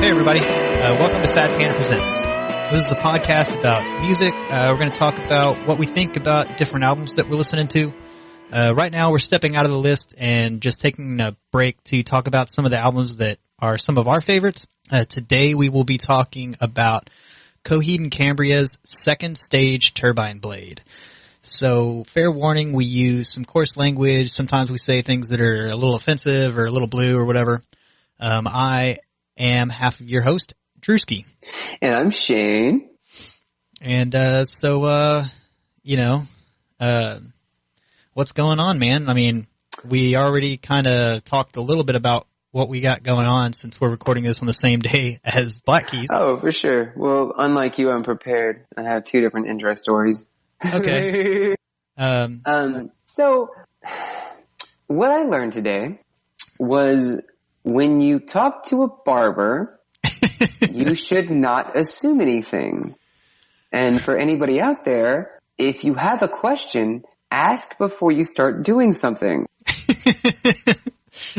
Hey everybody, welcome to Sad Panda Presents. This is a podcast about music. We're going to talk about what we think about different albums that we're listening to. Right now we're stepping out of the list and just taking a break to talk about some of the albums that are some of our favorites. Today we will be talking about Coheed and Cambria's second Stage Turbine Blade. So, fair warning, we use some coarse language. Sometimes we say things that are a little offensive or a little blue or whatever. I am half of your host, Drewski. And I'm Shane. And, what's going on, man? I mean, we already kind of talked a little bit about what we got going on since we're recording this on the same day as Black Keys. Oh, for sure. Well, unlike you, I'm prepared. I have two different intro stories. Okay. So, what I learned today was when you talk to a barber, you should not assume anything. And for anybody out there, if you have a question, ask before you start doing something.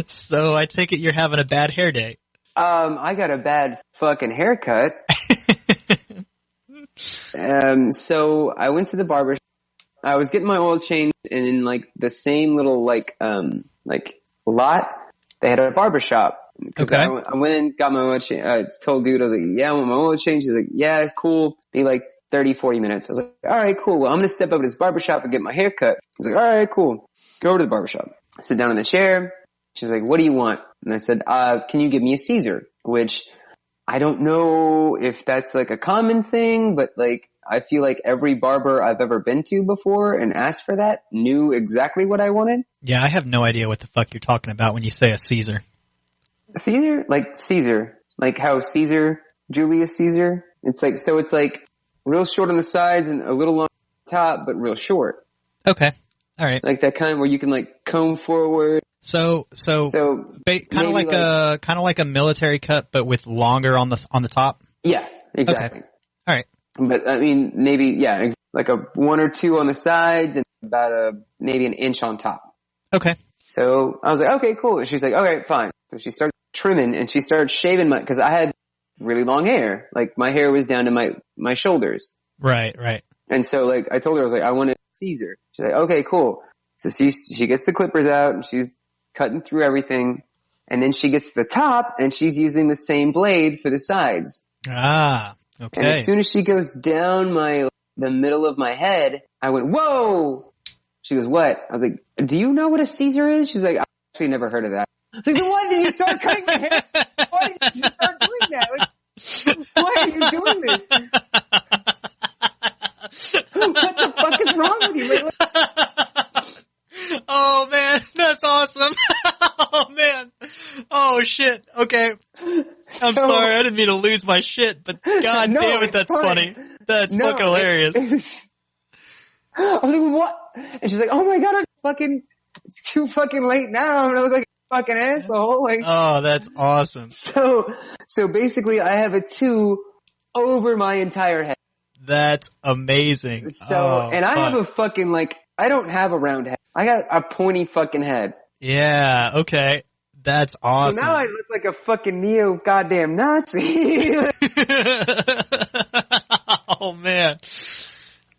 So I take it you're having a bad hair day. I got a bad fucking haircut. So I went to the barber. I was getting my oil changed, and in like the same little lot, they had a barber shop. Okay. I went in, got my oil change. I told dude, I was like, yeah, I want my oil change. He's like, yeah, cool. Be like 30, 40 minutes. I was like, all right, cool. Well, I'm going to step over to this barber shop and get my hair cut. He's like, all right, cool. Go over to the barber shop. I sit down in the chair. She's like, what do you want? And I said, can you give me a Caesar? Which I don't know if that's like a common thing, but like, I feel like every barber I've ever been to before and asked for that knew exactly what I wanted. Yeah, I have no idea what the fuck you're talking about when you say a Caesar. Caesar? Like Caesar. Like how Caesar, Julius Caesar. It's like real short on the sides and a little long on the top, but real short. Okay. All right. Like that kind where you can like comb forward. So kind of like a military cut, but with longer on the top. Yeah, exactly. Okay. All right. But I mean, maybe, yeah, like a 1 or 2 on the sides and about maybe an inch on top. Okay. So I was like, okay, cool. And she's like, okay, fine. So she started trimming and she started shaving cause I had really long hair. Like my hair was down to my shoulders. Right. And so like I told her, I was like, I want a Caesar. She's like, okay, cool. So she gets the clippers out and she's cutting through everything. And then she gets to the top and she's using the same blade for the sides. Ah. Okay. And as soon as she goes down the middle of my head, I went, whoa! She goes, what? I was like, do you know what a Caesar is? She's like, I've actually never heard of that. I was like, then why did you start cutting my hair? Why did you start doing that? Like, why are you doing this? What the fuck is wrong with you? Oh man, that's awesome. Oh man. Oh shit. Okay. I'm sorry, I didn't mean to lose my shit, but god damn it, that's funny. That's fucking hilarious. I was like, what? And she's like, oh my god, it's too fucking late now. I'm gonna look like a fucking asshole. Like, oh, that's awesome. So basically I have a 2 over my entire head. That's amazing. And I have a fucking I don't have a round head. I got a pointy fucking head. Yeah, okay. That's awesome. So now I look like a fucking neo goddamn Nazi. Oh man.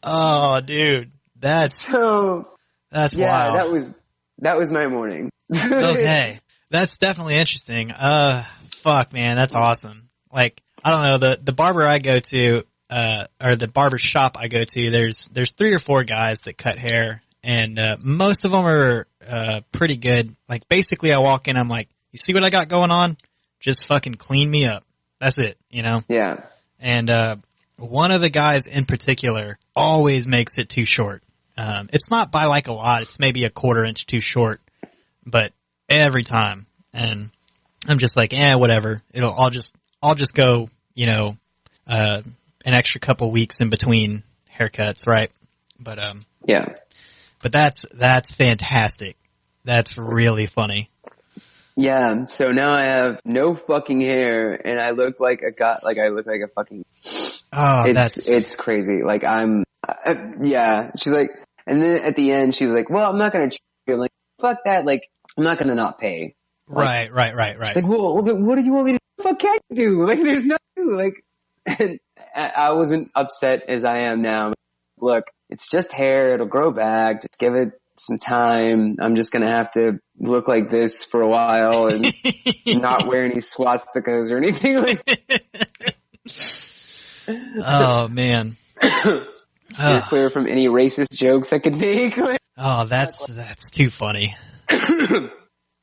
Oh dude. That's wild. That was my morning. Okay. That's definitely interesting. Fuck man, that's awesome. Like, I don't know, the barber I go to, or the barber shop I go to, there's 3 or 4 guys that cut hair, and most of them are pretty good. Like, basically I walk in, I'm like, you see what I got going on? Just fucking clean me up. That's it, you know? Yeah. And one of the guys in particular always makes it too short. It's not by like a lot, it's maybe a 1/4 inch too short, but every time. And I'm just like, whatever. I'll just go, you know, an extra couple weeks in between haircuts, right? But yeah. But that's fantastic. That's really funny. Yeah, so now I have no fucking hair and I look like I look like a fucking it's crazy. Like yeah, she's like, and then at the end she's like, well, I'm not going to I'm like, fuck that, like I'm not going to not pay. Like, Right. She's like, well, what do you want me to do fuck can you do? Like, there's nothing, like, and I wasn't upset as I am now. Look, it's just hair. It'll grow back. Just give it some time. I'm just going to have to look like this for a while and not wear any swastikas or anything like that. Oh, man. Steer clear from any racist jokes I could make. Oh, that's too funny.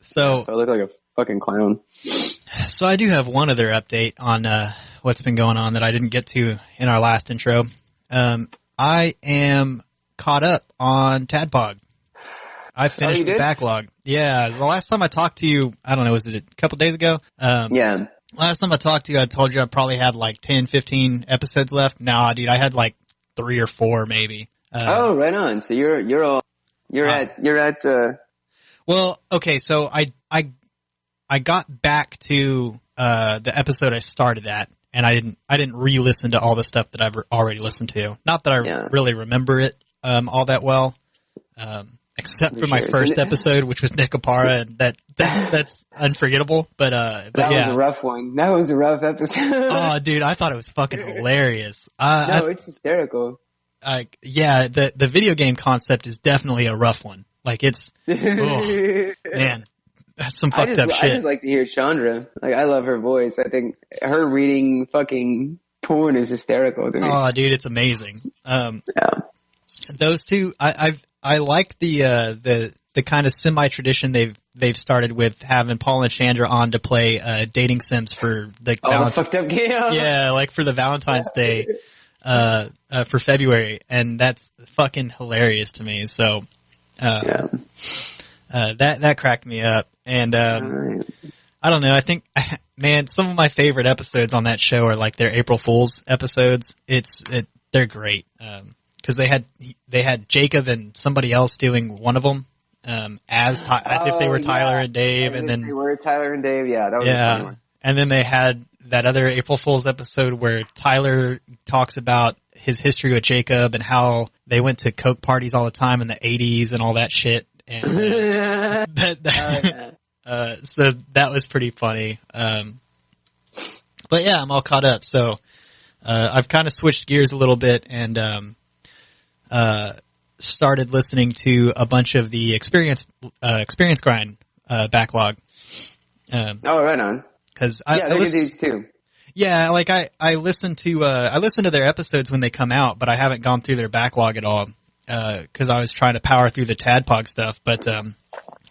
So I look like a fucking clown. So I do have one other update on what's been going on that I didn't get to in our last intro. I am caught up on Tadpog. I finished the backlog. Yeah, the last time I talked to you, I don't know, was it a couple days ago? Yeah. Last time I talked to you, I told you I probably had like 10, 15 episodes left. Nah, dude, I had like 3 or 4 maybe. Oh, right on. So you're at. Well, okay, so I got back to the episode I started at, and I didn't re-listen to all the stuff that I've already listened to. Not that I really remember it all that well, except for my first episode, which was Nicopara, and that's unforgettable. But that was a rough one. That was a rough episode. Oh, dude, I thought it was fucking hilarious. No, it's hysterical. The video game concept is definitely a rough one. Like it's, man. That's some fucked up shit. I just like to hear Chandra. Like, I love her voice. I think her reading fucking porn is hysterical to me. Oh, dude, it's amazing. Those two, I like the kind of semi-tradition they've started with having Paul and Chandra on to play dating sims for the fucked up game. Yeah, like for the Valentine's Day for February, and that's fucking hilarious to me. So that cracked me up. And I don't know, I think, man, some of my favorite episodes on that show are like their April Fool's episodes. They're great. Cause they had Jacob and somebody else doing one of them, as if they were Tyler and Dave, and then they were Tyler and Dave. Yeah, that was a funny one. And then they had that other April Fool's episode where Tyler talks about his history with Jacob and how they went to Coke parties all the time in the 80s and all that shit. And so that was pretty funny. But yeah, I'm all caught up. So I've kind of switched gears a little bit and started listening to a bunch of the experience grind backlog. Right on. Because I listen too. Yeah, like I listen to their episodes when they come out, but I haven't gone through their backlog at all. Cause I was trying to power through the Tadpog stuff, but, so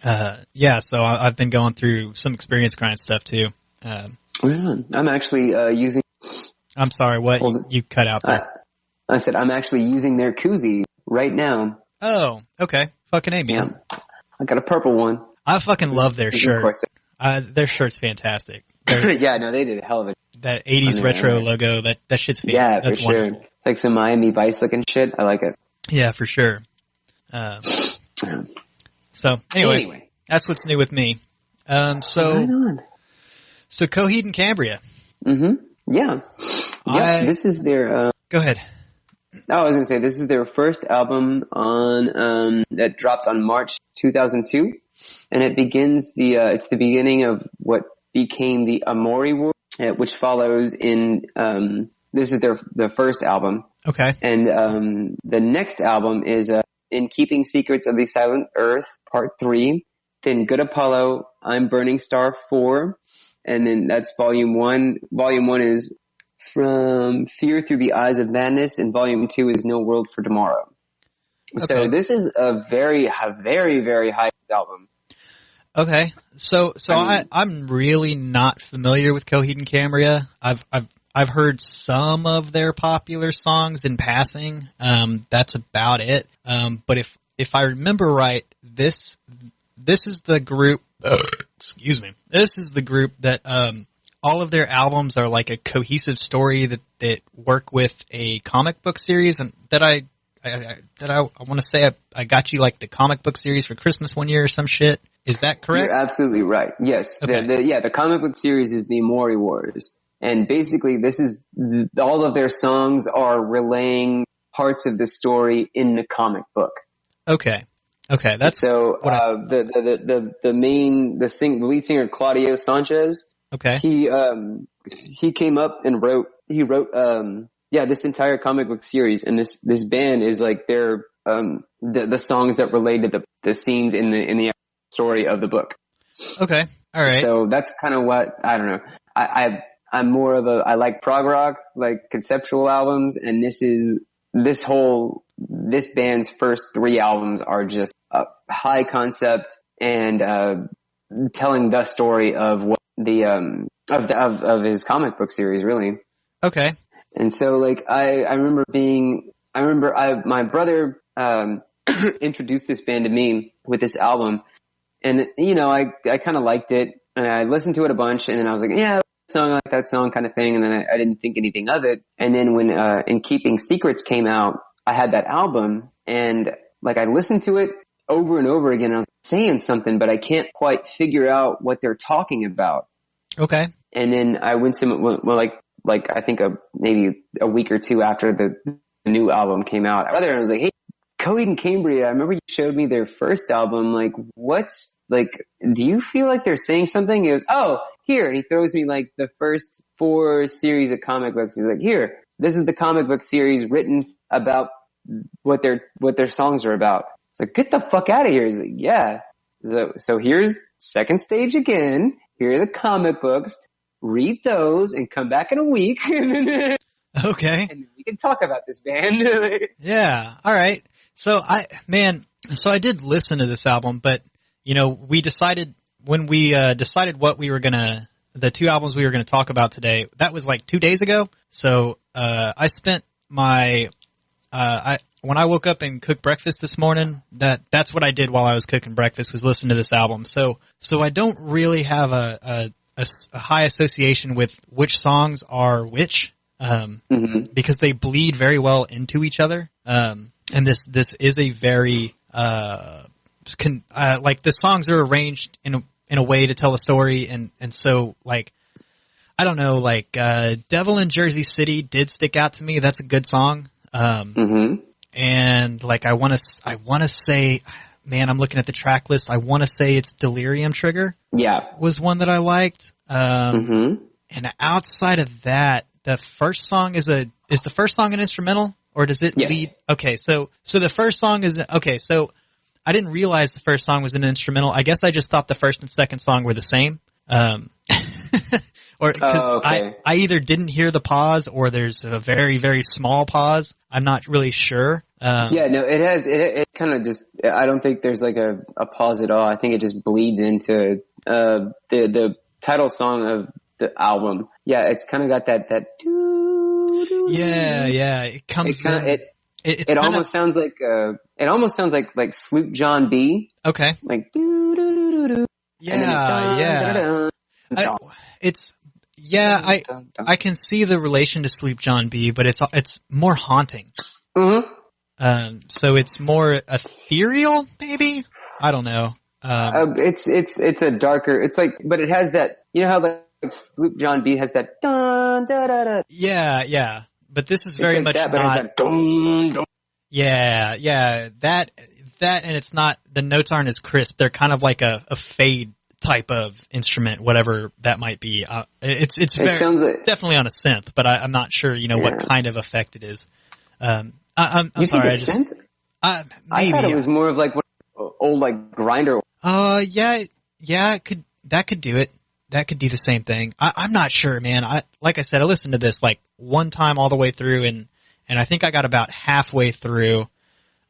I've been going through some experience grind stuff too. I'm actually, using. I'm sorry, what? You cut out there. I said, I'm actually using their koozie right now. Oh, okay. Fucking A, man. Yeah. I got a purple one. I fucking love their shirt. Their shirt's fantastic. Yeah, no, they did a hell of it. That 80s retro logo, that shit's fantastic. Yeah, that's for sure. Wonderful. Like some Miami Vice looking shit. I like it. Yeah, for sure. So anyway, that's what's new with me. So Coheed and Cambria. Mm-hmm. Yeah. This is their, Go ahead. I was going to say, this is their first album on, that dropped on March 2002. And it begins it's the beginning of what became the Amori War, which follows in, this is their first album. Okay. And, the next album is, In Keeping Secrets of the Silent Earth, Part 3. Then Good Apollo, I'm Burning Star 4. And then that's Volume 1. Volume 1 is From Fear Through the Eyes of Madness, and Volume 2 is No World for Tomorrow. Okay. So this is a very, very high album. Okay. So I'm really not familiar with Coheed and Cambria. I've heard some of their popular songs in passing. That's about it. But if I remember right, this is the group, excuse me. This is the group that, all of their albums are like a cohesive story that work with a comic book series, and that I want to say I got you like the comic book series for Christmas one year or some shit. Is that correct? You're absolutely right. Yes. Okay. The comic book series is the Amori Wars. And basically this is, all of their songs are relaying parts of the story in the comic book. Okay. That's so, the lead singer Claudio Sanchez, Okay. He came up and wrote this entire comic book series, and this band is like their the songs that relate to the scenes in the story of the book. Okay. All right. So that's kind of what, I don't know. I'm more of I like prog rock, like conceptual albums, and this band's first 3 albums are just high concept and telling the story of what of his comic book series, really. Okay. And so like I remember my brother introduced this band to me with this album, and I kind of liked it, and I listened to it a bunch, and then I was like, yeah, song, I like that song, kind of thing, and then I didn't think anything of it. And then when In Keeping Secrets came out, I had that album, and like I listened to it over and over again. I was saying something, but I can't quite figure out what they're talking about. Okay. And then I went to like I think maybe a week or 2 after the new album came out, I was like, hey, Coheed and Cambria, I remember you showed me their first album. Like, what's like? Do you feel like they're saying something? He goes, oh, here, and he throws me like the first 4 series of comic books. He's like, here, this is the comic book series written about what their songs are about. It's like, get the fuck out of here. He's like, yeah. So here's Second Stage again. Here are the comic books. Read those and come back in a week. Okay. And we can talk about this band. Yeah. All right. So I did listen to this album, but we decided when we decided what we were the 2 albums we were gonna talk about today. That was like 2 days ago. So I spent when I woke up and cooked breakfast this morning, that's what I did while I was cooking breakfast, was listen to this album. So I don't really have a high association with which songs are which, because they bleed very well into each other. And this is a very, like the songs are arranged in a way to tell a story. And so like, I don't know, like, Devil in Jersey City did stick out to me. That's a good song. And like, I want to say, man, I'm looking at the track list. I want to say it's Delirium Trigger. Yeah. Was one that I liked. And outside of that, the first song is the first song an instrumental, or does it lead? Okay. So the first song is, okay. So I didn't realize the first song was an instrumental. I guess I just thought the first and second song were the same. Or because I either didn't hear the pause, or there's a very, very small pause. I'm not really sure. It kind of just, I don't think there's like a pause at all. I think it just bleeds into the title song of the album. Yeah, it's kind of got that yeah. It comes it almost sounds like Sloop John B. Okay. Like I can see the relation to Sleep John B, but it's more haunting. So it's more ethereal, maybe? I don't know. It's a darker, it's like, but it has that, how like Sloop John B has that dun da da da. Yeah. But this is very much that, not. But dun, dun. Yeah. That, and it's not, the notes aren't as crisp. They're kind of like a fade type of instrument, whatever that might be. It's definitely on a synth, but I'm not sure, what kind of effect it is. I'm sorry. Maybe. I thought it was more of like old like grinder. That could do it. That could do the same thing. I'm not sure, man. Like I said, I listened to this like one time all the way through, and I think I got about halfway through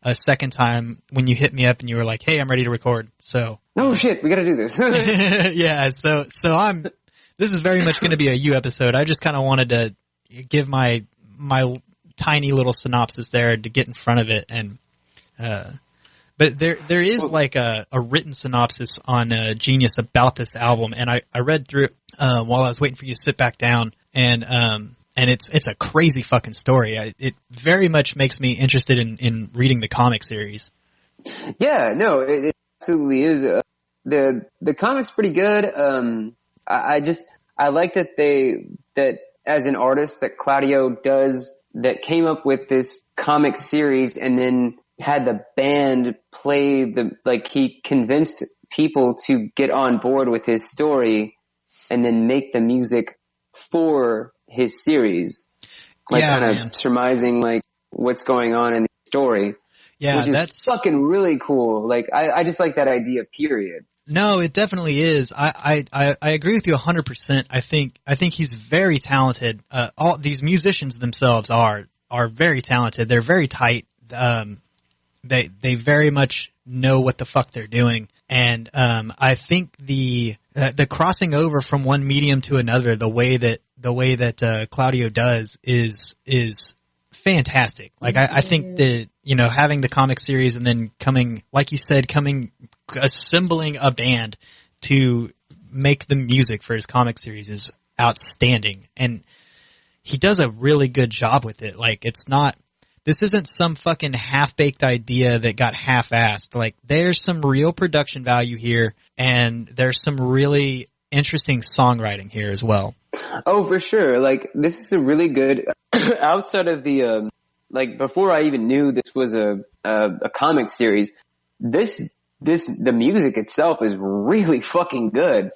a second time when you hit me up and you were like, "Hey, I'm ready to record." So, oh shit, we got to do this. Yeah. So this is very much going to be a you episode. I just kind of wanted to give my tiny little synopsis there to get in front of it, and but there is like a written synopsis on Genius about this album, and I read through it while I was waiting for you to sit back down, and it's a crazy fucking story. It very much makes me interested in reading the comic series. Yeah, no, it absolutely is. The comic's pretty good. I like that as an artist that Claudio that came up with this comic series and then had the band play he convinced people to get on board with his story and then make the music for his series. Like kind of surmising like what's going on in the story. Yeah, which is that's fucking really cool. Like I just like that idea, period. No, it definitely is. I agree with you 100%. I think he's very talented. All these musicians themselves are very talented. They're very tight. They very much know what the fuck they're doing. And, I think the crossing over from one medium to another, the way that Claudio does is fantastic. Like, I think that, having the comic series and then assembling a band to make the music for his comic series is outstanding. And he does a really good job with it. Like, this isn't some fucking half-baked idea that got half-assed. Like, there's some real production value here, and there's some really interesting songwriting here as well. Oh, for sure. Like, this is a really good, outside of the, before I even knew this was a comic series, the music itself is really fucking good.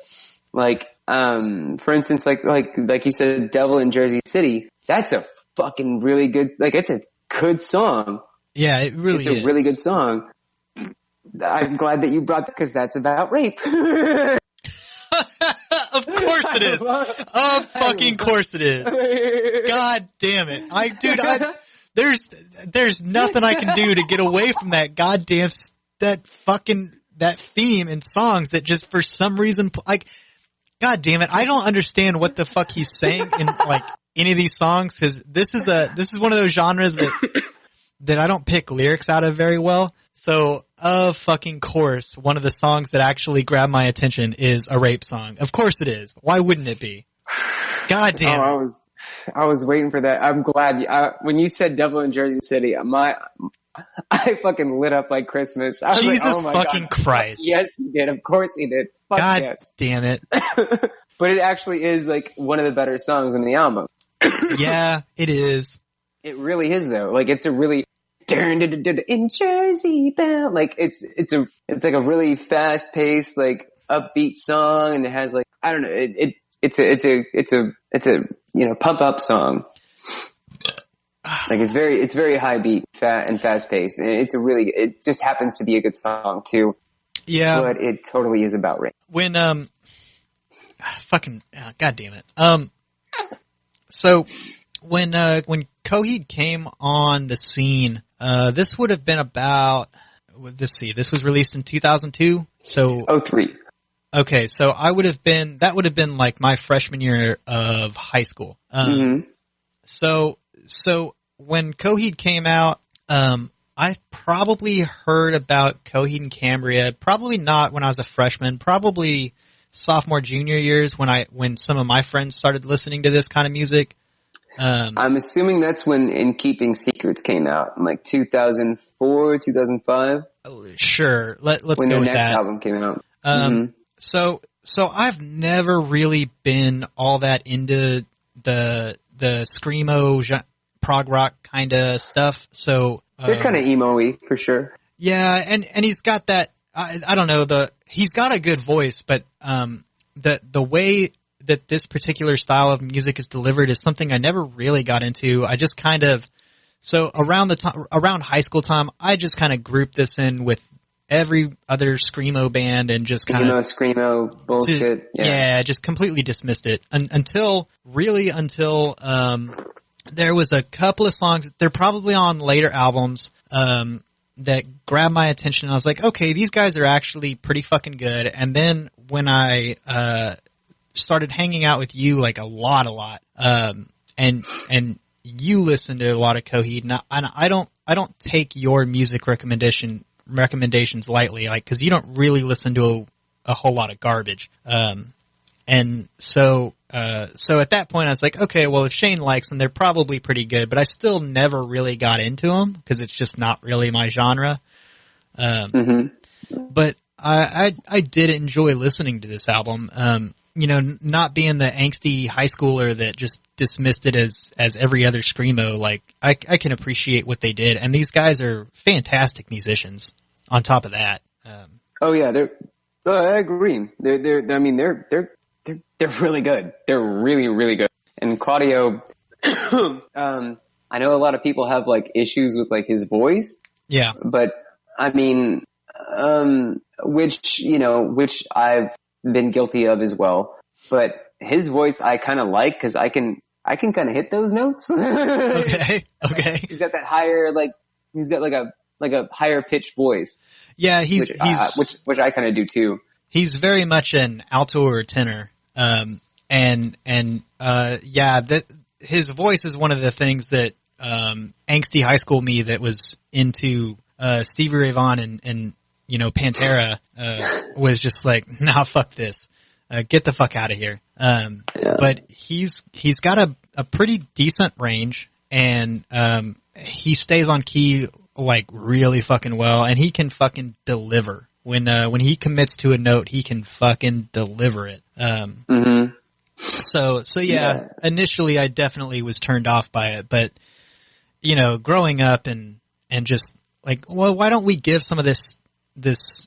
Like, for instance, like you said, Devil in Jersey City, that's a fucking really good, it's a good song. Yeah, it really is. It's a really good song. I'm glad that you brought that because that's about rape. Of course it is. Of fucking course it is. God damn it. There's nothing I can do to get away from that goddamn, that theme in songs that just for some reason, like, God damn it. I don't understand what the fuck he's saying in, like, any of these songs, because this is one of those genres that I don't pick lyrics out of very well. So, of fucking course, one of the songs that actually grabbed my attention is a rape song. Of course it is. Why wouldn't it be? God damn it. I was waiting for that. I'm glad when you said Devil in Jersey City, I fucking lit up like Christmas. I was Jesus like, oh my fucking God. Christ. Yes, he did. Of course he did. Fuck God yes. damn it. But it actually is like one of the better songs in the album. Yeah, it is. It really is though. Like it's a really in Jersey bound. Like it's like a really fast paced, like upbeat song, and it has like I don't know. It's a pump up song. Like it's very high beat, fast paced, and it just happens to be a good song too. Yeah, but it totally is about rape. When God damn it. So when Coheed came on the scene, this would have been about. Let's see, this was released in 2002. So 03. Okay, so that would have been like my freshman year of high school. So when Coheed came out, I probably heard about Coheed and Cambria, probably not when I was a freshman, probably sophomore, junior years when some of my friends started listening to this kind of music. I'm assuming that's when In Keeping Secrets came out in like 2004, 2005. Sure. Let's go with that. When their next album came out. So I've never really been all that into the screamo prog rock kind of stuff. So they're kind of emo-y for sure. Yeah, and he's got that. I don't know, he's got a good voice, but the way that this particular style of music is delivered is something I never really got into. I just kind of around high school time, I just kind of grouped this in with every other screamo band and just kind of screamo bullshit. Yeah, just completely dismissed it until there was a couple of songs. They're probably on later albums that grabbed my attention. I was like, okay, these guys are actually pretty fucking good. And then when I started hanging out with you like a lot, and you listen to a lot of Coheed, and I don't take your music recommendations lightly, like, cause you don't really listen to a whole lot of garbage. And so at that point I was like, okay, well if Shane likes them, they're probably pretty good, but I still never really got into them cause it's just not really my genre. But I did enjoy listening to this album. Not being the angsty high schooler that just dismissed it as every other screamo, like I can appreciate what they did, and these guys are fantastic musicians. On top of that, oh yeah, I agree. They're they're really good. They're really, really good. And Claudio, I know a lot of people have like issues with like his voice. Yeah. But I mean, which I've been guilty of as well. But his voice I kind of like because I can kind of hit those notes. Okay. He's got that higher, he's got like a higher pitched voice. Yeah, which I kind of do too. He's very much an alto or tenor. His voice is one of the things that, angsty high school me that was into, Stevie Ray Vaughan and Pantera, was just like, nah, fuck this. Get the fuck out of here. But he's got a pretty decent range and, he stays on key like really fucking well and he can fucking deliver. When he commits to a note, he can fucking deliver it. So yeah, initially I definitely was turned off by it, but growing up and just like, well, why don't we give some of this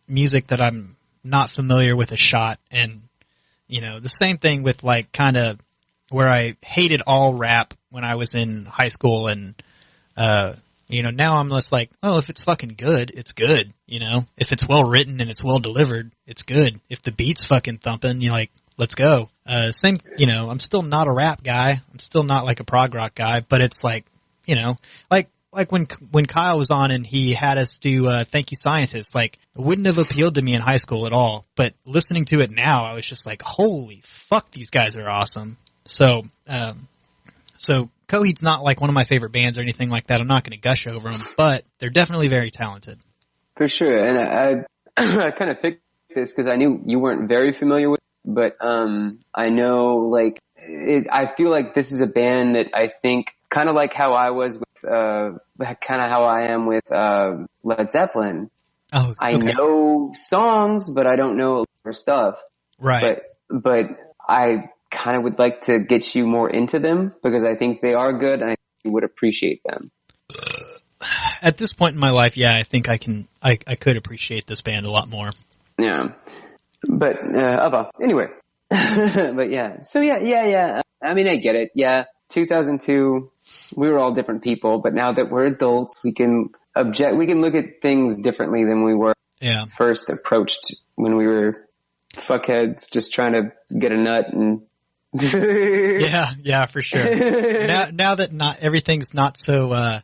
music that I'm not familiar with a shot? And, the same thing with like kind of where I hated all rap when I was in high school and, now I'm just like, oh, if it's fucking good, it's good. If it's well written and it's well delivered, it's good. If the beat's fucking thumping, you're like, let's go. Same, I'm still not a rap guy. I'm still not like a prog rock guy, but it's like, like when Kyle was on and he had us do, Thank You Scientist, like it wouldn't have appealed to me in high school at all. But listening to it now, I was just like, holy fuck, these guys are awesome. So Coheed's not like one of my favorite bands or anything like that. I'm not going to gush over them, but they're definitely very talented. For sure. And I kind of picked this because I knew you weren't very familiar with it, but I know I feel like this is a band that I think kind of like how I was with, kind of how I am with Led Zeppelin. Oh, okay. I know songs, but I don't know their stuff. Right. But I kind of would like to get you more into them because I think they are good and I think you would appreciate them. At this point in my life, yeah, I think I could appreciate this band a lot more. Yeah. But, anyway. But yeah. So yeah. I mean, I get it. Yeah. 2002, we were all different people, but now that we're adults, we can look at things differently than we were first approached when we were fuckheads just trying to get a nut and yeah, for sure. Now that not everything's not so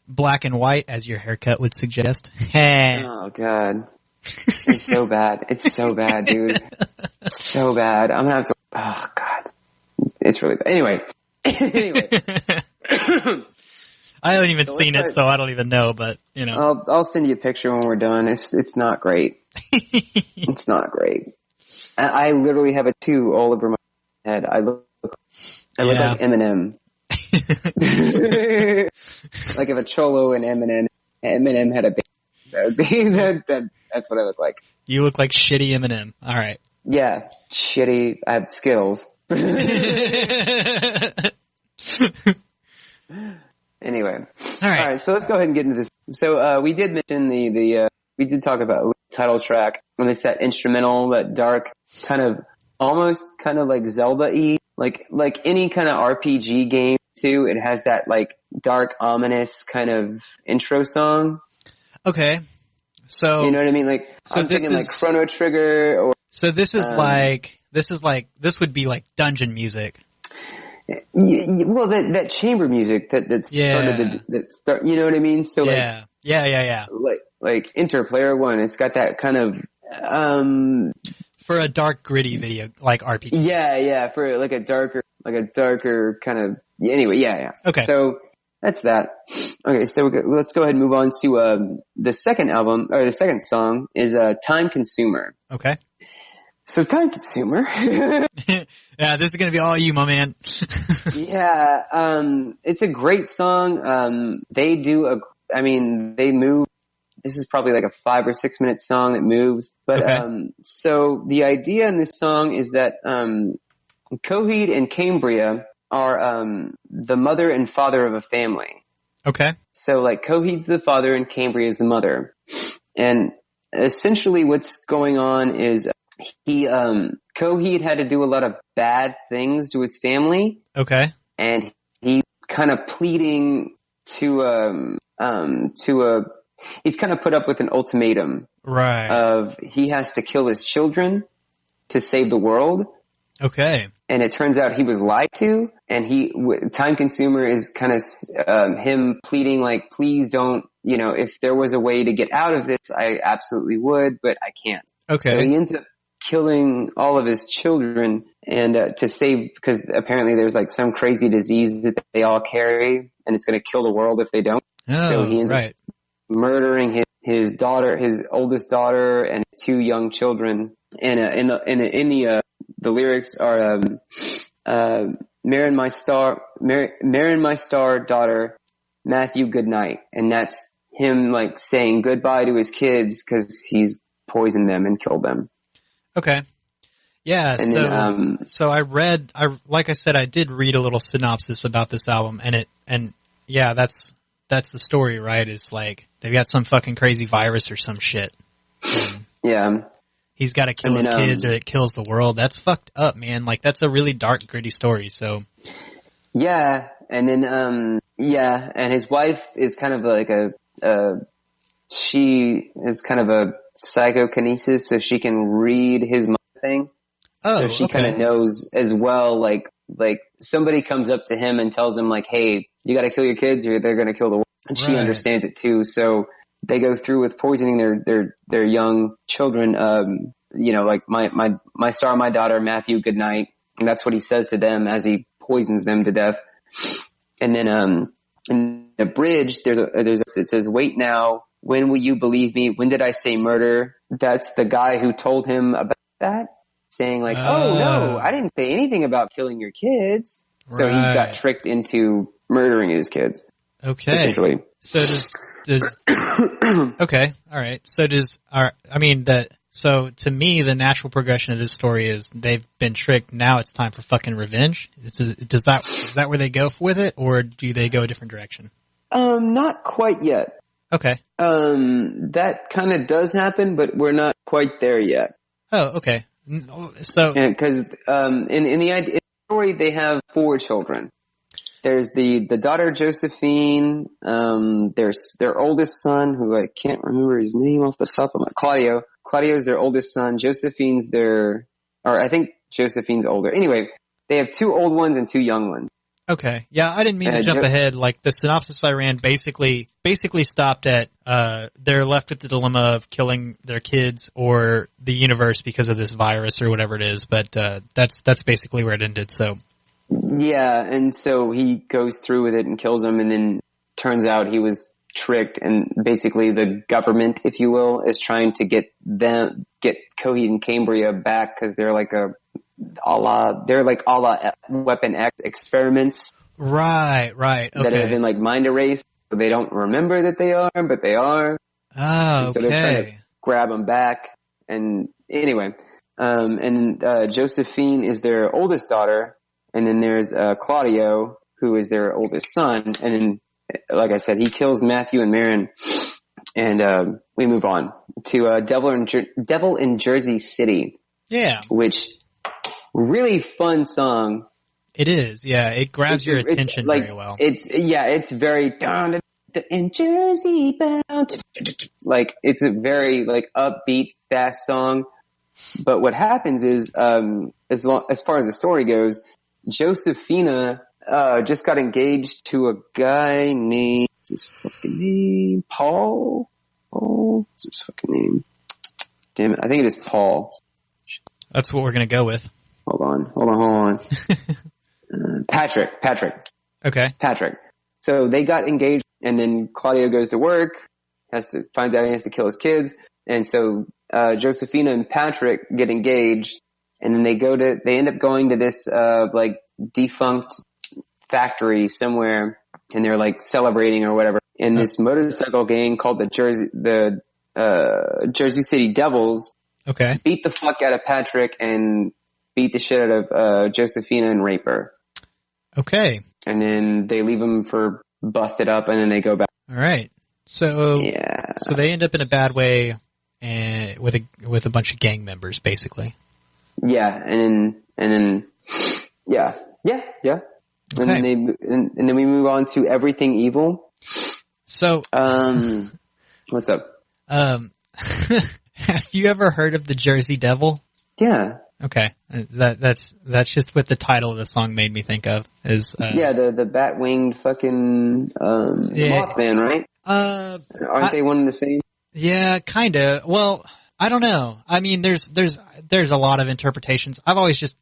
black and white as your haircut would suggest. Oh god, it's so bad. It's so bad, dude. It's so bad. I'm gonna have to. Oh god, it's really bad. Anyway. I haven't even seen it, so I don't even know. But I'll send you a picture when we're done. It's not great. It's not great. I literally have a 2 all over my head. I look like Eminem. Like if a Cholo and Eminem had a baby, that would be that's what I look like. You look like shitty Eminem. All right. Yeah, shitty. I have Skittles. Anyway. All right. So let's go ahead and get into this. So we did mention we did talk about the title track, and it's that instrumental, that dark almost like Zelda-y, like any kind of RPG game too. It has that like dark, ominous kind of intro song. Okay. So you know what I mean? I'm thinking like Chrono Trigger or. So this is this would be like dungeon music. Well, that chamber music that started you know what I mean? So yeah. Like Interplayer 1, it's got that kind of for a dark, gritty video like RPG. Yeah, for like a darker kind of. Anyway, yeah. Okay. So that's that. Okay, so let's go ahead and move on to the second album, or the second song is Time Consumer. Okay. So Time Consumer. Yeah, this is gonna be all you, my man. Yeah, it's a great song. They move. This is probably like a 5 or 6 minute song that moves. But, okay. So the idea in this song is that, Coheed and Cambria are, the mother and father of a family. Okay. So like Coheed's the father and Cambria is the mother. And essentially what's going on is Coheed had to do a lot of bad things to his family. Okay. And he's kind of pleading he's kind of put up with an ultimatum. Right. Of he has to kill his children to save the world. Okay. And it turns out he was lied to, and Time Consumer is kind of him pleading like, please don't, if there was a way to get out of this, I absolutely would, but I can't. Okay. So he ends up killing all of his children and to save, because apparently there's like some crazy disease that they all carry, and it's going to kill the world if they don't. Oh, so he ends right. up murdering his daughter, his oldest daughter, and his 2 young children. And the lyrics are Marin my star daughter, Matthew good night. And that's him like saying goodbye to his kids because he's poisoned them and killed them. Okay. Yeah, and so like I said, I did read a little synopsis about this album, and yeah, that's the story, right? Is like they've got some fucking crazy virus or some shit. Yeah. He's got to kill his kids or it kills the world. That's fucked up, man. Like that's a really dark, gritty story. So. Yeah, and then and his wife is kind of like she is kind of a psychokinesis, so she can read his mind thing. Oh, so she kind of knows as well, like somebody comes up to him and tells him like, hey, you got to kill your kids or they're going to kill the world. And she understands it too. So they go through with poisoning their young children. Like my star, my daughter, Matthew, good night. And that's what he says to them as he poisons them to death. And then, in the bridge, it says, wait now, when will you believe me? When did I say murder? That's the guy who told him about that, saying like, oh no, I didn't say anything about killing your kids. So he got tricked into murdering his kids. Okay. Essentially. So does okay, all right. So to me, the natural progression of this story is they've been tricked. Now it's time for fucking revenge. Is that where they go with it, or do they go a different direction? Not quite yet. Okay. That kind of does happen, but we're not quite there yet. Oh, okay. So, because in the story, they have 4 children. There's the daughter Josephine. There's their oldest son, who I can't remember his name off the top of my Claudio. Claudio's their oldest son. I think Josephine's older. Anyway, they have 2 old ones and 2 young ones. Okay. Yeah, I didn't mean to jump ahead. Like the synopsis I ran basically stopped at they're left with the dilemma of killing their kids or the universe because of this virus or whatever it is. But that's basically where it ended. So. Yeah, and so he goes through with it and kills them, and then turns out he was tricked, and basically the government, if you will, is trying to get Coheed and Cambria back because they're like a la Weapon X experiments. Right. Okay. That have been like mind erased, so they don't remember that they are, but they are. Oh, okay. So they're trying to grab them back, and anyway, Josephine is their oldest daughter. And then there's Claudio, who is their oldest son. And then, like I said, he kills Matthew and Marin. And we move on to Devil in Jersey City. Yeah. Which, really fun song. It is, yeah. It grabs your attention very well. It's very down in Jersey bound. Like, it's a very, like, upbeat, fast song. But what happens is, as far as the story goes, Josephina just got engaged to a guy named, what's his fucking name? Paul? What's his fucking name? Damn it, I think it is Paul. That's what we're gonna go with. Hold on. Patrick. Okay. Patrick. So they got engaged, and then Claudio goes to work, finds out he has to kill his kids, and so Josephina and Patrick get engaged. And then they end up going to this, like defunct factory somewhere, and they're like celebrating or whatever. And this motorcycle gang called the Jersey City Devils. Okay. Beat the fuck out of Patrick and beat the shit out of, Josephina and rape her. Okay. And then they leave him for busted up, and then they go back. All right. So, yeah. So they end up in a bad way. and with a bunch of gang members, basically. Yeah, and then yeah. Okay. And then we move on to Everything Evil. So, what's up? Have you ever heard of the Jersey Devil? Yeah. Okay, that's just what the title of the song made me think of. Is the bat winged fucking Mothman, right? Aren't they one and the same? Yeah, kinda. Well, I don't know. I mean, there's a lot of interpretations. I've always just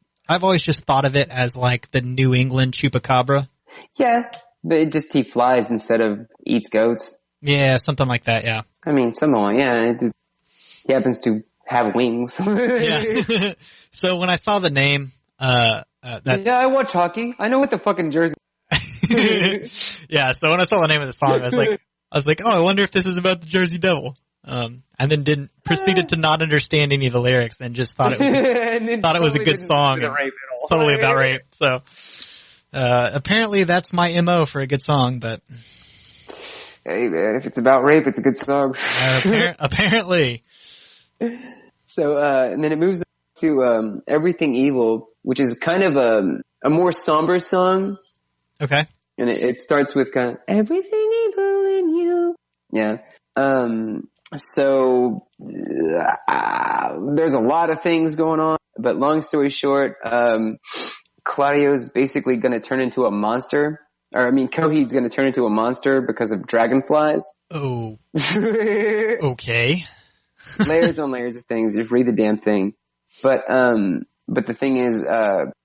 thought of it as like the New England chupacabra. Yeah, but he flies instead of eats goats. Yeah, something like that. Yeah. I mean, he happens to have wings. Yeah. So when I saw the name, I watch hockey. I know what the fucking jersey. Yeah. So when I saw the name of the song, I was like, oh, I wonder if this is about the Jersey Devil. And then proceeded to not understand any of the lyrics and just thought it was a good song. It's totally about rape. So, apparently that's my MO for a good song, but. Hey man, if it's about rape, it's a good song. Apparently. So, and then it moves to, Everything Evil, which is kind of a more somber song. Okay. And it starts with kind of, everything evil in you. Yeah. So, there's a lot of things going on, but long story short, Claudio's basically gonna turn into a monster. Coheed's gonna turn into a monster because of dragonflies. Oh. Okay. Layers on layers of things. Just read the damn thing. But the thing is,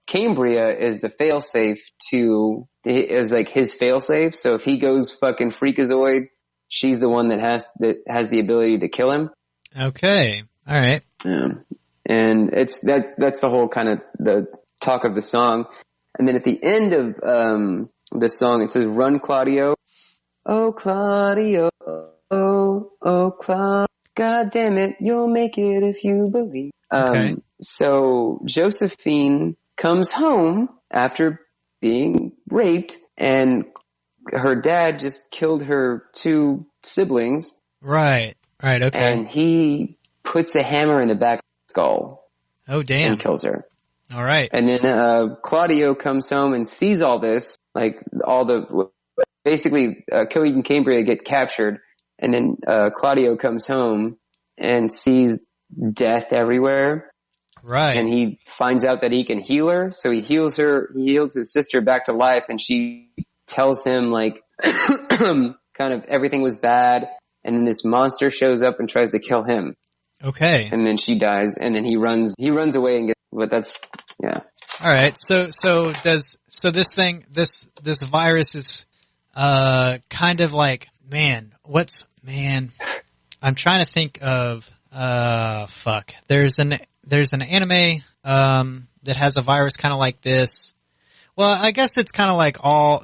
Cambria is the failsafe is like his failsafe. So if he goes fucking freakazoid, she's the one that has the ability to kill him. Okay. All right. And that's the whole kind of the talk of the song. And then at the end of, the song, it says, run Claudio. Oh, Claudio. Oh, Claudio. God damn it. You'll make it if you believe. Okay. So Josephine comes home after being raped, and her dad just killed her 2 siblings. Right. Okay. And he puts a hammer in the back of her skull. Oh, damn. And kills her. All right. And then, Claudio comes home and sees all this, basically, Coheed and Cambria get captured, and then, Claudio comes home and sees death everywhere. Right. And he finds out that he can heal her, so he heals his sister back to life, and she tells him kind of everything was bad, and then this monster shows up and tries to kill him. Okay. And then she dies, and then he runs away and but that's, yeah. All right. So this virus is, kind of like, I'm trying to think of, fuck. There's an anime, that has a virus kind of like this. Well, I guess it's kind of like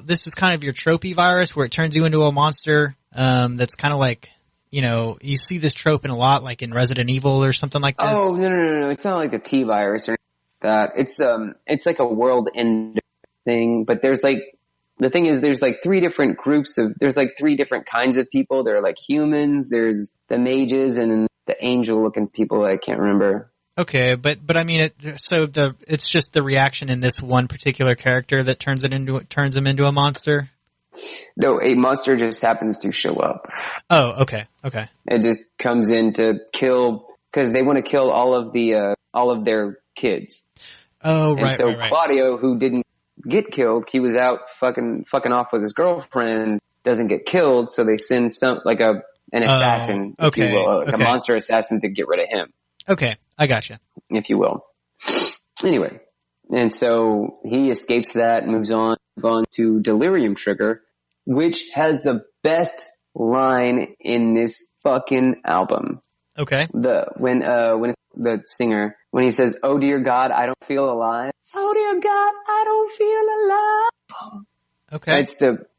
this is kind of your tropey virus where it turns you into a monster, that's kind of like, you see this trope in a lot, like in Resident Evil or something like this. Oh, no. It's not like a T virus or that. It's like a world end thing, but the thing is there's 3 different groups there's 3 different kinds of people. There are like humans, there's the mages, and then the angel looking people I can't remember. Okay, but I mean, it's just the reaction in this one particular character that turns him into a monster. No, a monster just happens to show up. Oh, okay. It just comes in to kill, because they want to kill all of their kids. Oh, right. And so right. Claudio, who didn't get killed, he was out fucking off with his girlfriend, doesn't get killed, so they send an assassin, if you will, a monster assassin to get rid of him. Okay, I gotcha. If you will. Anyway, and so he escapes that and moves on to Delirium Trigger, which has the best line in this fucking album. Okay. When the singer, when he says, "Oh dear God, I don't feel alive." Oh dear God, I don't feel alive. Okay.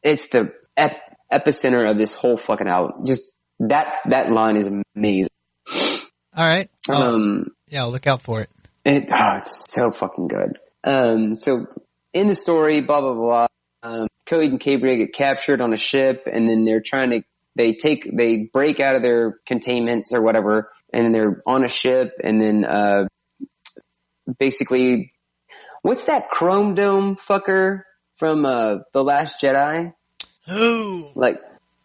It's the epicenter of this whole fucking album. Just that line is amazing. All right. Yeah, I'll look out for it. It's so fucking good. So in the story, blah blah blah. Coheed and Cambria get captured on a ship, and then they break out of their containments or whatever, and they're on a ship, and then basically, what's that Chrome Dome fucker from The Last Jedi? Who? Like,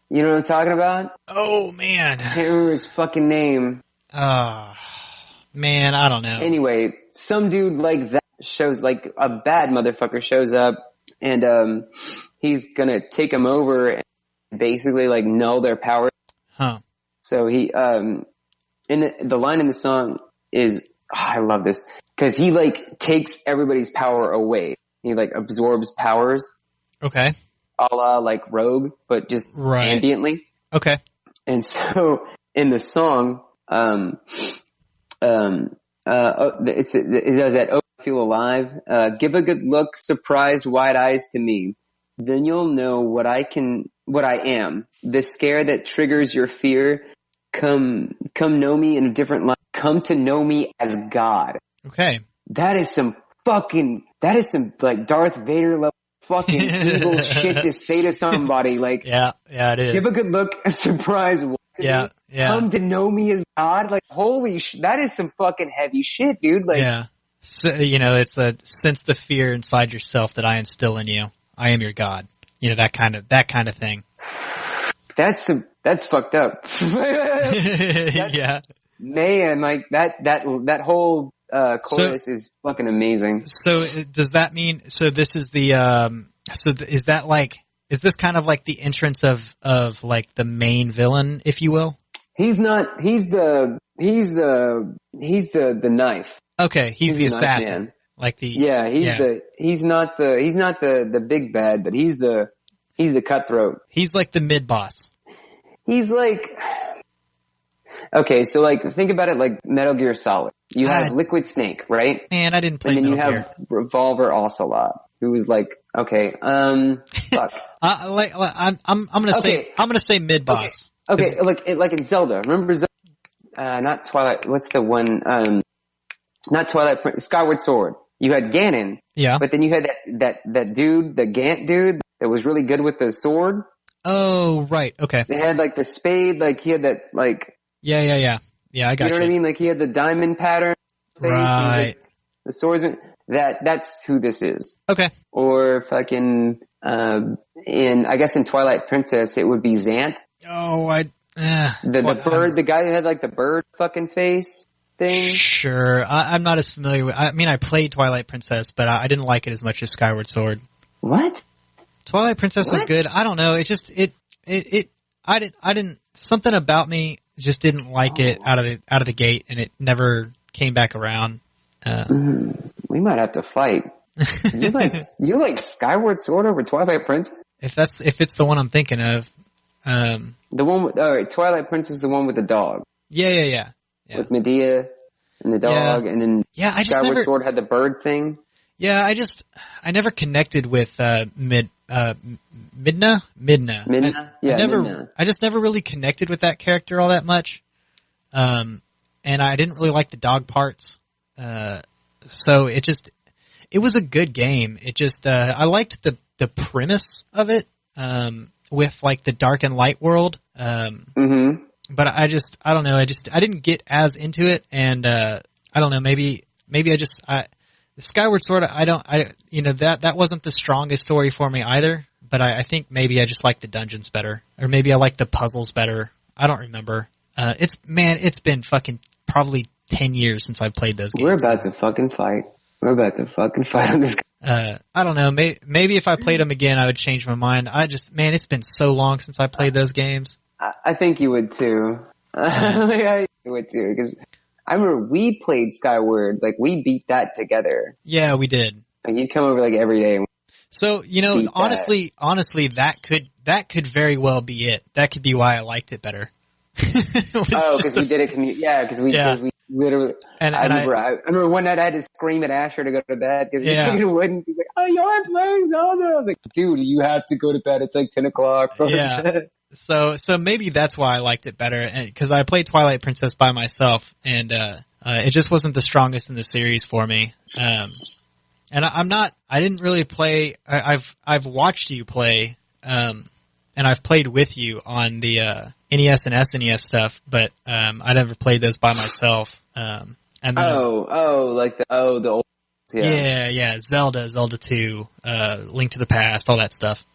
you know what I'm talking about? Oh man, I can't remember his fucking name. Man, I don't know. Anyway, some dude like that shows, like a bad motherfucker shows up, and he's gonna take them over and basically like null their power. Huh. So he in the line in the song is, I love this, because he like takes everybody's power away. He like absorbs powers. Okay. A la like Rogue, but just ambiently. Okay. And so in the song, it does that, oh, I feel alive. Give a good look, surprised, wide eyes to me. Then you'll know what I am. The scare that triggers your fear. Come know me in a different light. Come to know me as God. Okay. That is some like Darth Vader level fucking evil shit to say to somebody. Like, yeah, it is. Give a good look, a surprise. Yeah. Come to know me as God. Like, holy that is some fucking heavy shit, dude. Like, yeah. So, it's sense the fear inside yourself that I instill in you. I am your God. That kind of thing. That's fucked up. Yeah. Man, like that whole chorus is fucking amazing. So does that mean? So this is the. Is this kind of like the entrance of like the main villain, if you will? He's not. He's the knife. Okay, he's the assassin. Man. Like the. Yeah, he's not the big bad, but he's the cutthroat. He's like the mid boss. He's like. Okay, so like think about it like Metal Gear Solid. You have Liquid Snake, right? Man, I didn't play Metal Gear. And then you have Revolver Ocelot, who was like, okay, fuck. I'm gonna say mid boss. Okay, like in Zelda. Remember Zelda? Not Twilight. What's the one? Not Twilight. Skyward Sword. You had Ganon. Yeah. But then you had that dude, the Gant dude, that was really good with the sword. Oh, right. Okay. They had like the spade. Like he had that like. Yeah. Yeah, I got you. You know what I mean? Like he had the diamond pattern. Right. Like, the swordsman. That's who this is. Okay. Or fucking, I guess in Twilight Princess, it would be Zant. Oh, the bird, the guy who had like the bird fucking face thing. Sure. I'm not as familiar with, I mean, I played Twilight Princess, but I didn't like it as much as Skyward Sword. What? Twilight Princess was good. I don't know. It just, I didn't, something about me just didn't like it out of the gate, and it never came back around. We might have to fight. You like Skyward Sword over Twilight Princess? If it's the one I'm thinking of. The one with, Twilight Princess is the one with the dog. Yeah. With Medea and the dog, and then Skyward Sword had the bird thing. Yeah, I never connected with Midna. Midna? Yeah, Midna. I just never really connected with that character all that much. And I didn't really like the dog parts. So it was a good game. It just, I liked the premise of it, with like the dark and light world. But I don't know. I didn't get as into it. And, I don't know, maybe the Skyward Sword, that wasn't the strongest story for me either. But I think maybe I just like the dungeons better. Or maybe I like the puzzles better. I don't remember. It's been fucking probably 10 years since I played those games. We're about to fucking fight on this. I don't know. Maybe if I played them again, I would change my mind. It's been so long since I played those games. I think you would too. I would too, because I remember we played Skyward, like we beat that together. Yeah, we did. Like you'd come over like every day. So, honestly, that could very well be it. That could be why I liked it better. Because we did it because we literally, I remember one night I had to scream at Asher to go to bed because he wouldn't. He's like, "Oh, y'all are playing Zelda." I was like, "Dude, you have to go to bed. It's like 10 o'clock." Yeah. So maybe that's why I liked it better, because I played Twilight Princess by myself, and it just wasn't the strongest in the series for me. And I didn't really play. I've watched you play. and I've played with you on the NES and SNES stuff, but I never played those by myself. And then, the old, yeah, Zelda 2, Link to the Past, all that stuff.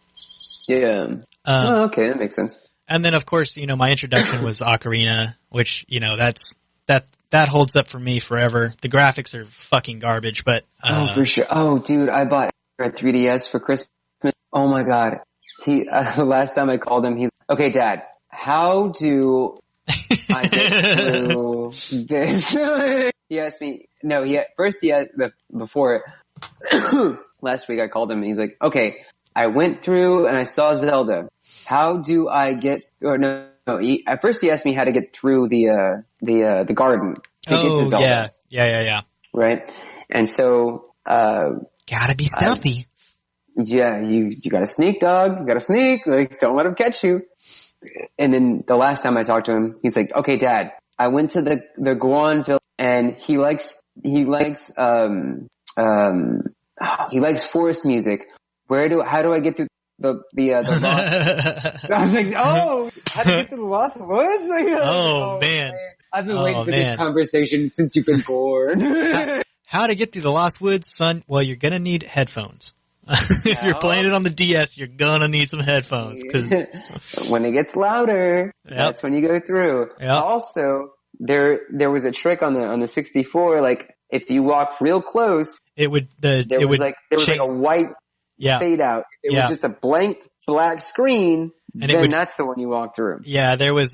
Yeah. Okay, that makes sense. And then, of course, my introduction was Ocarina, which, that holds up for me forever. The graphics are fucking garbage, but... for sure. Oh, dude, I bought a 3DS for Christmas. Oh my god. Last time I called him, he's, okay, Dad, how do I get through this? He asked me, before, last week I called him and he's like, okay, I went through and I saw Zelda. How do I get, at first he asked me how to get through the garden. To get to Zelda. Yeah. Right? And so, gotta be stealthy. Yeah, you gotta sneak, dog. You gotta sneak. Like, don't let him catch you. And then the last time I talked to him, he's like, okay, Dad, I went to the Guan village and he likes forest music. How do I get through the lost? I was like, oh, how do I get through the lost woods? Like, oh man. I've been waiting for this conversation since you've been born. How to get through the lost woods, son? Well, you're gonna need headphones. If you're playing it on the DS, you're gonna need some headphones, cause when it gets louder, that's when you go through. Yep. Also, there was a trick on the 64, like, if you walk real close, there was like a white fade out. It was just a blank black screen, and then that's the one you walk through. Yeah, there was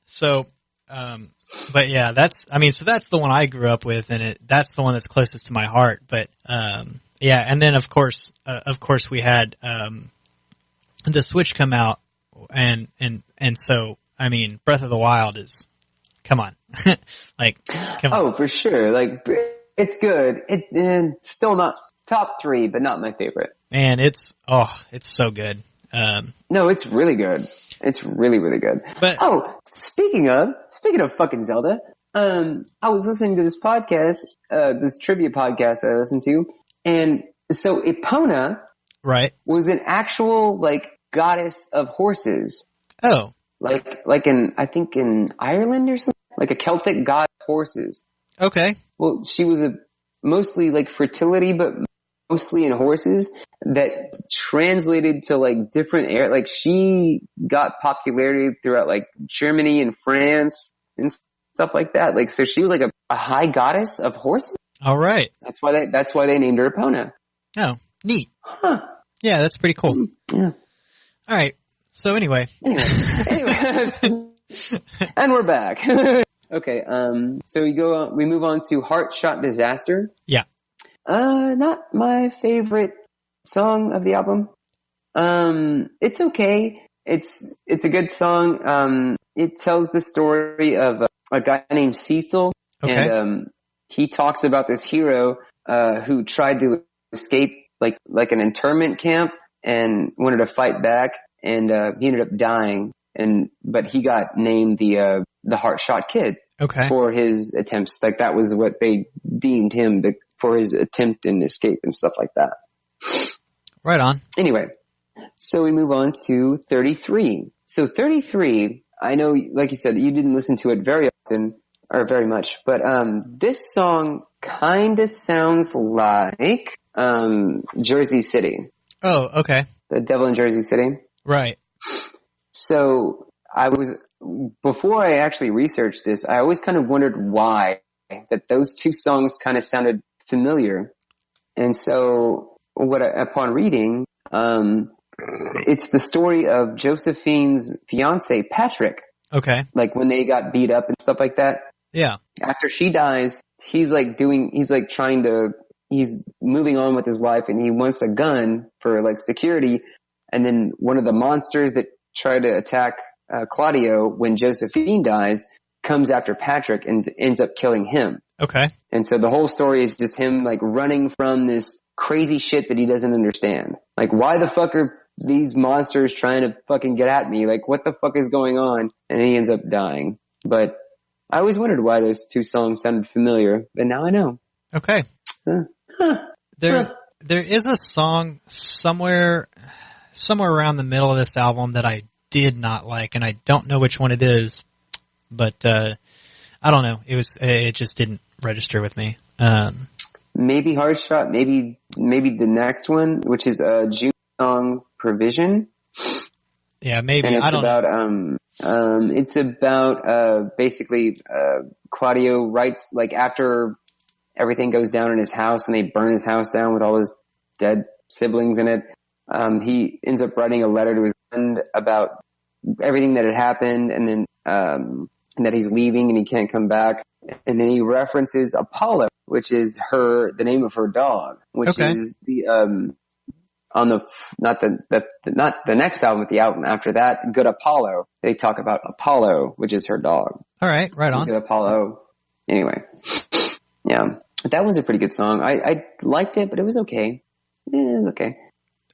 So, but yeah, that's the one I grew up with, and that's the one that's closest to my heart. But, yeah, and then of course we had, the Switch come out, and so, Breath of the Wild is, come on. Like, come on. Oh, for sure. Like, it's good. Still not top 3, but not my favorite. Man, it's so good. No, it's really good. It's really, really good. But speaking of fucking Zelda, I was listening to this podcast, this trivia podcast that I listened to, and so Epona, right, was an actual, like, goddess of horses. Oh. Like I think in Ireland or something, like a Celtic god of horses. Okay. Well, she was mostly like fertility, but mostly in horses, that translated to like different like she got popularity throughout like Germany and France and stuff like that. Like, so she was like a high goddess of horses. All right. That's why they named her Epona. Oh, neat. Huh. Yeah, that's pretty cool. Yeah. All right. So anyway. And we're back. Okay. So we move on to Heart Shot Disaster. Yeah. Not my favorite song of the album. It's okay. It's a good song. It tells the story of a guy named Cecil. Okay. And, he talks about this hero, who tried to escape like an internment camp and wanted to fight back, and, he ended up dying, but he got named the Heart Shot Kid. Okay. For his attempts. Like, that was what they deemed him for his attempt and escape and stuff like that. Right on. Anyway, so we move on to 33. So 33, I know, like you said, you didn't listen to it very often or very much, but this song kind of sounds like Jersey City. Oh, okay. The Devil in Jersey City. Right. So before I actually researched this, I always kind of wondered why that those two songs kind of sounded familiar. And so upon reading, it's the story of Josephine's fiance, Patrick. Okay. Like, when they got beat up and stuff like that. Yeah. After she dies, he's moving on with his life, and he wants a gun for like security. And then one of the monsters that try to attack Claudio when Josephine dies comes after Patrick and ends up killing him. Okay. And so the whole story is just him like running from this crazy shit that he doesn't understand. Like, why the fuck are these monsters trying to fucking get at me? Like, what the fuck is going on? And he ends up dying. But I always wondered why those two songs sounded familiar, but now I know. Okay. There is a song somewhere. somewhere around the middle of this album that I did not like, and I don't know which one it is, but I don't know. It just didn't register with me. Maybe Hard Shot, maybe the next one, which is June song Provision. Yeah, maybe. And I don't know. It's about basically Claudio writes, like, after everything goes down in his house and they burn his house down with all his dead siblings in it, he ends up writing a letter to his friend about everything that had happened, and then and that he's leaving and he can't come back. And then he references Apollo, which is the name of her dog, which is the on the not the next album, but the album after that, Good Apollo. They talk about Apollo, which is her dog. All right, right on. Good Apollo. Anyway, yeah, that one's a pretty good song. I liked it, but it was okay. Yeah, okay.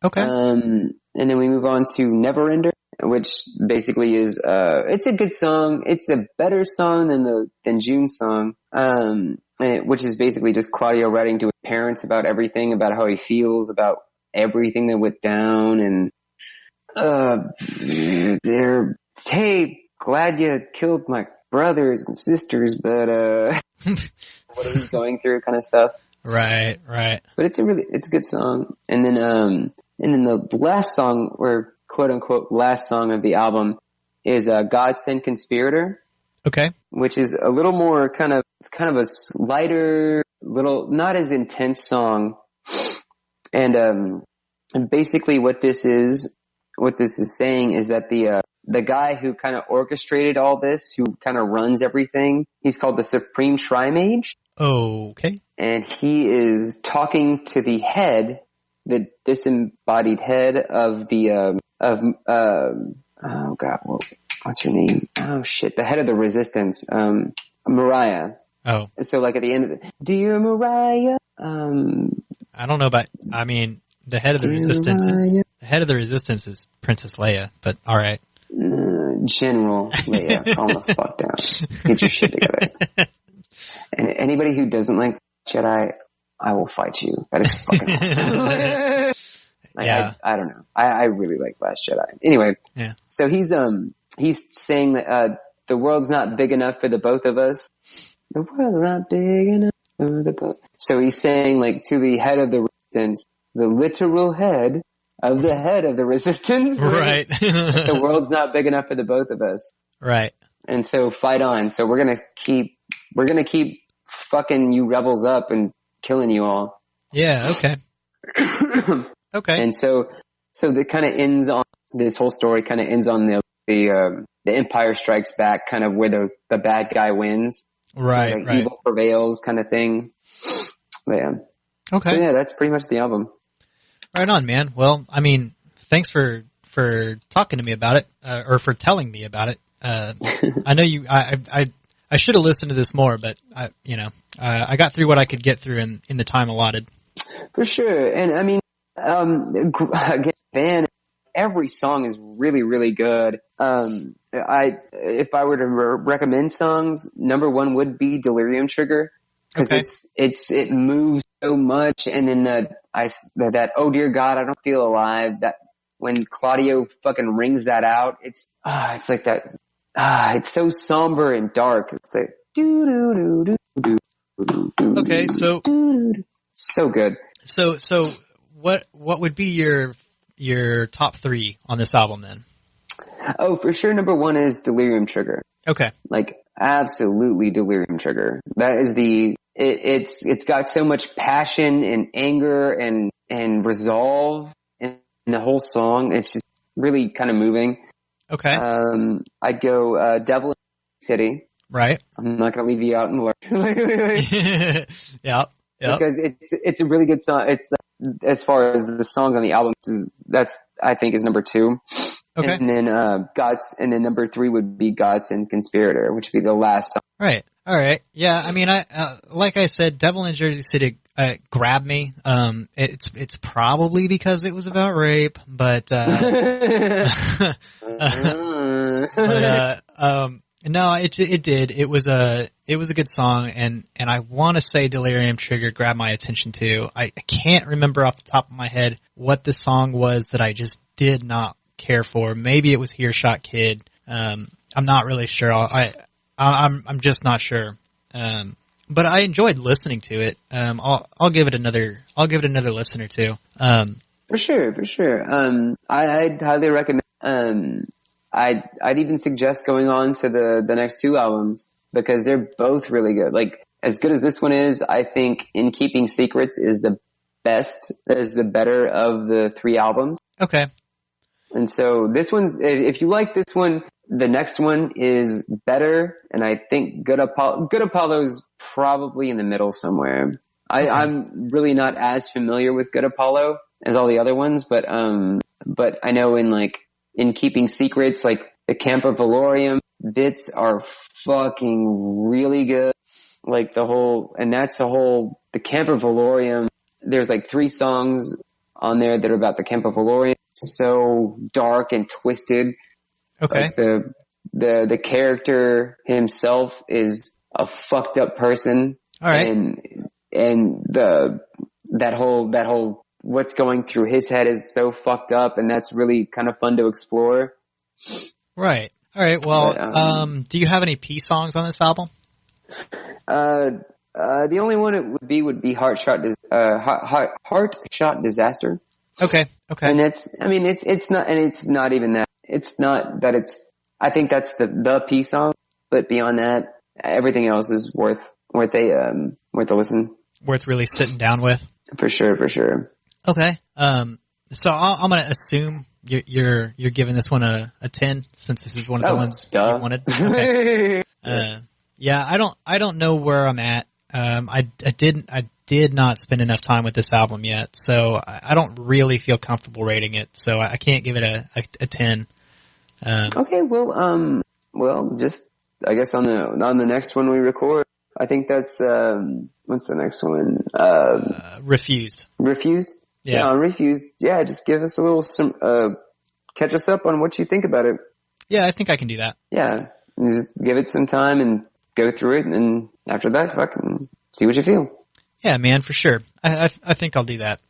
Okay. And then we move on to Neverender, which basically is it's a good song. It's a better song than June's song. Which is basically just Claudio writing to his parents about everything, about how he feels about everything that went down, and they're, hey, glad you killed my brothers and sisters, but what he's going through, kind of stuff. Right. But it's a good song. And then the last song, or quote unquote last song of the album, is God Send Conspirator. Okay. Which is a little more it's kind of a lighter, little, not as intense song. And basically what this is saying is that the guy who kind of orchestrated all this, who kind of runs everything, he's called the Supreme Trimage. Okay. And he is talking to the head, the disembodied head of the, oh God, what's her name? Oh shit, the head of the Resistance, Mariah. Oh. So like at the end of Dear Mariah, I don't know about, I mean, the head of the Resistance is Princess Leia, but all right. General Leia, calm the fuck down. Get your shit together. And anybody who doesn't like Jedi, I will fight you. That is fucking awesome. Yeah. I don't know. I really like Last Jedi. Anyway. Yeah. So he's saying that, the world's not big enough for the both of us. The world's not big enough for the both. So he's saying, like, to the head of the Resistance, the literal head of the Resistance. Right. The world's not big enough for the both of us. Right. And so fight on. So we're gonna keep fucking you rebels up and killing you all. Yeah, okay. Okay. And so that kind of ends on, this whole story kind of ends on the Empire Strikes Back, kind of where the bad guy wins. Right, like right. Evil prevails kind of thing. But yeah. Okay. So yeah, that's pretty much the album. Right on, man. Well, I mean, thanks for talking to me about it, or for telling me about it. I know I should have listened to this more, but I got through what I could get through in the time allotted. For sure. And I mean, again, band, every song is really, really good. If I were to recommend songs, number one would be Delirium Trigger. Cause it moves so much. And then that, oh dear God, I don't feel alive. That when Claudio fucking rings that out, it's like that. It's so somber and dark. It's like, okay. So good. So what would be your top three on this album then? Oh, for sure. Number one is Delirium Trigger. Okay. Like, absolutely Delirium Trigger. That is it's got so much passion and anger and resolve in the whole song. It's just really kind of moving. Okay. I'd go, Devil in City. Right. I'm not going to leave you out in the lurch. Yeah. Because it's a really good song. It's, as far as the songs on the album, that's, I think, is number two. Okay. And then number three would be God Send Conspirator, which would be the last song. Right. All right. Yeah. I mean, like I said, Devil in Jersey City, grabbed me. It's probably because it was about rape, but, No, it did. It was a good song, and I want to say Delirium Trigger grabbed my attention too. I can't remember off the top of my head what the song was that I just did not care for. Maybe it was Here Shot Kid. I'm not really sure. I'm just not sure. But I enjoyed listening to it. I'll give it another listen or two. For sure. I'd highly recommend. I'd even suggest going on to the next two albums because they're both really good. Like as good as this one is, I think In Keeping Secrets is the better of the three albums. Okay. And so this one's, if you like this one, the next one is better. And I think Good Apollo's probably in the middle somewhere. Okay. I'm really not as familiar with Good Apollo as all the other ones, but I know in Keeping Secrets, like the Camper Valorium bits are fucking really good. Like the Camper Valorium, there's like 3 songs on there that are about the Camper Valorium. So dark and twisted. Okay. Like the character himself is a fucked up person. All right. And that whole what's going through his head is so fucked up, and that's really kind of fun to explore. Right. All right. Well, do you have any peace songs on this album? The only one it would be Heart Shot Disaster. Okay. And it's not even that. It's not that I think that's the peace song, but beyond that, everything else is worth a listen. Worth really sitting down with. For sure. Okay. So I'm going to assume you're giving this one a 10 since this is one of the ones you wanted. Okay. Yeah, I don't know where I'm at. I did not spend enough time with this album yet, so I don't really feel comfortable rating it. So I can't give it a 10. Okay. Well, just I guess on the next one we record, I think that's what's the next one? Refused. Refused? Yeah. On Refused. Yeah, just give us a little catch us up on what you think about it. Yeah, I think I can do that. Yeah. Just give it some time and go through it, and after that, fucking see what you feel. Yeah, man, for sure. I think I'll do that.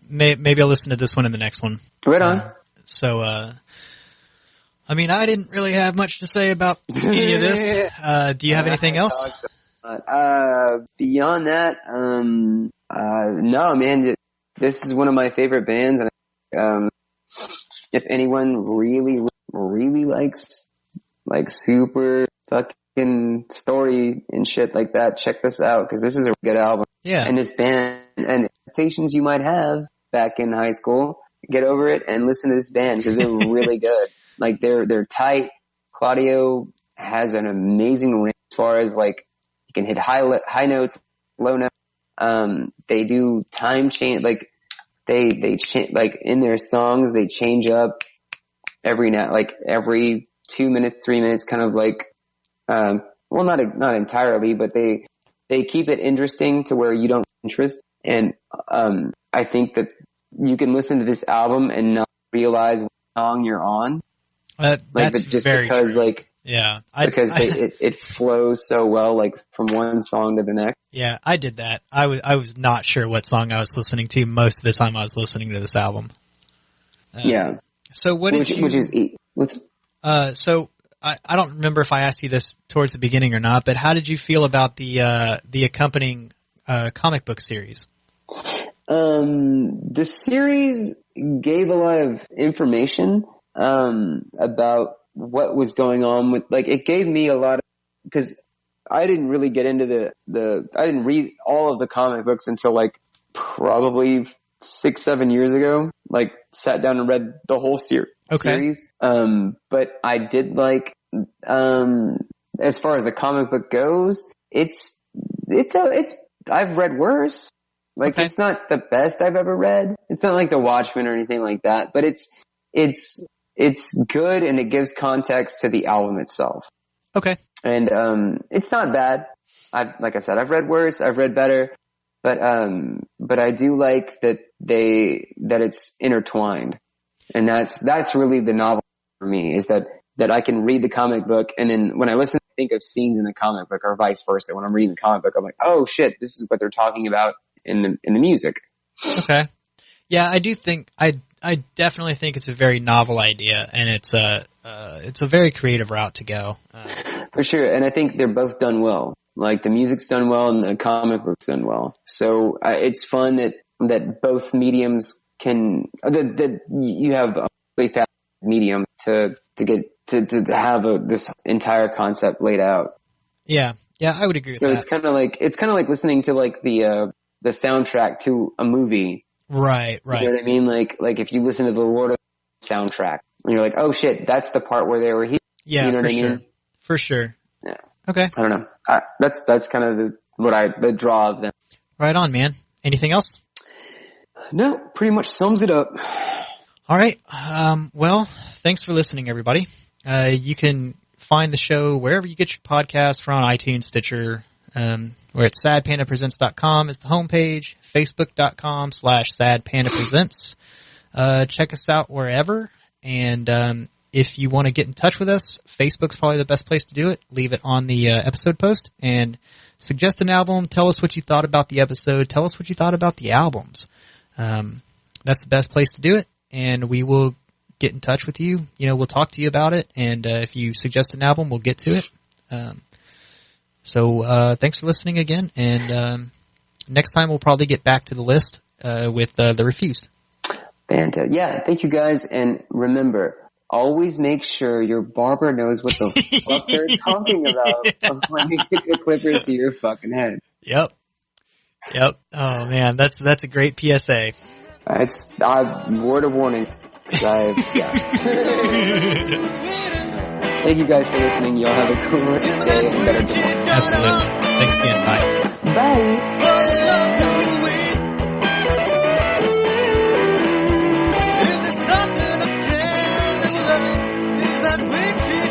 Maybe I'll listen to this one and the next one. Right on. I mean, I didn't really have much to say about any of this. Do you have anything else? Beyond that, no, man. This is one of my favorite bands, and if anyone really, really likes like super fucking story and shit like that, check this out because this is a good album. Yeah. And this band and expectations you might have back in high school, get over it and listen to this band because they're really good. Like they're tight. Claudio has an amazing range as far as like he can hit high notes, low notes. They do time change, like they change, like in their songs they change up every 2 minutes, 3 minutes, kind of like well, not entirely, but they keep it interesting to where you don't interest. And I think that you can listen to this album and not realize what song you're on. That's just very because true. like yeah, it flows so well, like from one song to the next. Yeah, I did that. I was not sure what song I was listening to most of the time I was listening to this album. Yeah. So what did you? Which is so I don't remember if I asked you this towards the beginning or not, but how did you feel about the accompanying comic book series? The series gave a lot of information about what was going on with, like, it gave me a lot of, because I didn't really get into I didn't read all of the comic books until like probably 6-7 years ago. Like sat down and read the whole series. But I did like, as far as the comic book goes, I've read worse. Like it's not the best I've ever read. It's not like The Watchmen or anything like that, but it's good and it gives context to the album itself. Okay. And, it's not bad. Like I said, I've read worse, I've read better, but I do like that it's intertwined. And that's really the novel for me, is that that I can read the comic book, and then when I listen, I think of scenes in the comic book, or vice versa. When I'm reading the comic book, I'm like, oh shit, this is what they're talking about in the music. Okay. Yeah, I do think I definitely think it's a very novel idea, and it's a very creative route to go. For sure, and I think they're both done well. Like the music's done well, and the comic book's done well. So it's fun that both mediums can that you have a really fast medium to get to have this entire concept laid out. Yeah, I would agree with that. So it's kind of like listening to like the soundtrack to a movie. Right. You know what I mean? Like if you listen to the Lord of the soundtrack, and you're like, oh shit, that's the part where they were here. Yeah, you know for what I mean? sure. For sure. Yeah. Okay. I don't know. That's kind of the draw of them. Right on, man. Anything else? No, pretty much sums it up. All right. Well, thanks for listening, everybody. You can find the show wherever you get your podcasts from, iTunes, Stitcher. We're at sadpandapresents.com is the homepage, facebook.com/sadpandapresents. Check us out wherever. And if you want to get in touch with us, Facebook's probably the best place to do it. Leave it on the episode post and suggest an album. Tell us what you thought about the episode. Tell us what you thought about the albums. That's the best place to do it. And we will get in touch with you. You know, we'll talk to you about it. And if you suggest an album, we'll get to it. So thanks for listening again. And next time we'll probably get back to the list with The Refused. Panda. Yeah, thank you guys. And remember, always make sure your barber knows what the fuck they're talking about when you get the clippers to your fucking head. Yep. Oh man, that's a great PSA. It's word of warning. Yeah. Thank you guys for listening. Y'all have a cooler day and a better tomorrow. Absolutely. Thanks again. Bye. Bye. Is there something I can do that we keep